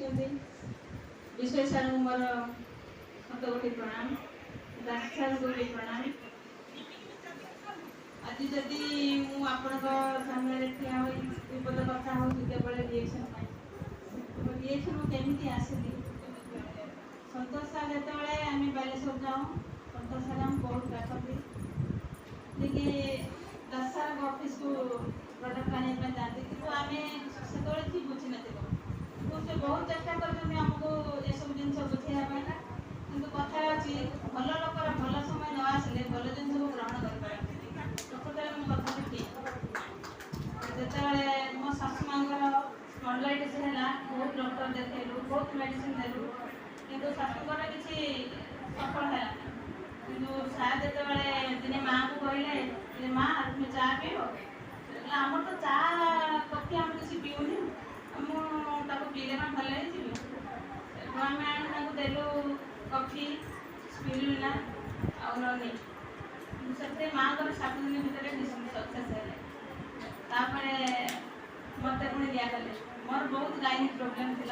देखते विश्वेश्वर मोर शतकोटि प्रणाम दास को भी प्रणाम। आज जदि सामने ठिया हो विपद कथा हो केवल रिएक्शन रिएक्शन केमी आसली सतोष सार जो आम बालेश्वर जाऊँ सतोष सार आम बहुत डाकती कि दास सार ऑफिस को प्रडक्ट आने जाती कि आम से ठीक बुझी ना से बहुत चेष्टा करमको ये सब जिन बुझाई कि कथा अच्छी भल लोकर भल समय न आसले भल जिन ग्रहण कर प्रकृत मो कथा ठीक जिते मो शाशु माँ स्पॉन्डिलाइटिस है बहुत डॉक्टर देखलु बहुत मेडिसिन देलु कि शाशुर किसी सफल है कि सार जो दिने माँ को कहले माँ तुम्हें चा पीब आम तो चा कफी आम किसी पीऊनी पीले मैं भल आम आने देलु कफी स्पिरुलिना आनी से माँ को 7 दिन भितर सक्सेस है मत पुणी दिगले मोर बहुत गाइनिक प्रोब्लेम थी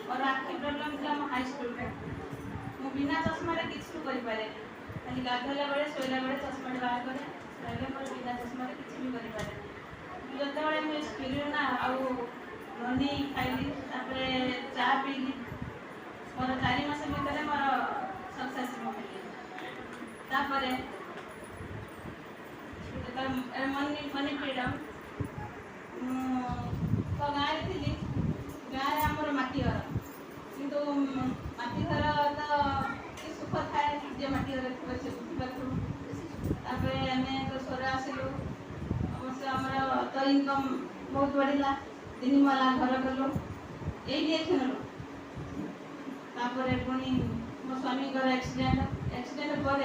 मोर आखि प्रोब्लेम थी मो हाई स्कूल मु बिना चश्मा किसी करें खाली गाधोला बेले शोला बेले चश्मा बाहर करे रही बिना चश्मा किसी भी करें जो मुझे स्पिरुलिना आउ रनी खाइली चा पीली मोर 4 मास भितर मोर सक्सेस तापर मनी फ्रीडम तो गाँव थी गाँव आमर मटी घर किंतु मटी घर तो सुख थाए जे मटी घर थी से बुझे आम स्वर आसलु अवश्य आमर तो इनकम बहुत बढ़ला 3 माला घर कलु यही सुनलु पुणी मो स्वामी एक्सीडेंट पर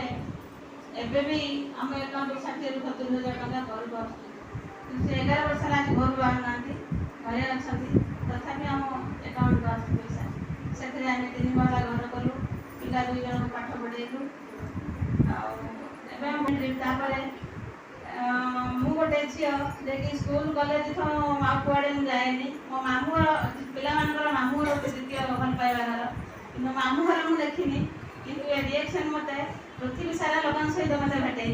एबे भी आम अकाउंट 60,000-70,000 टका घर आस 11 वर्ष आज घर बाहर ना घरे अच्छा तथापि आम अकाउंट को आस पैसा से 3 माला घर कलु पिला 2 जन को पाठ पढ़ेलु मु गोटे झील जे स्कूल कॉलेज कड़े जाए मो मामू पिला मामू गोटे द्वितीय भल पाइबा घर कि मामू घर मुझे देखनी कि रिएक्शन मत पृथ्वी सारा लोक सहित मत भेटाई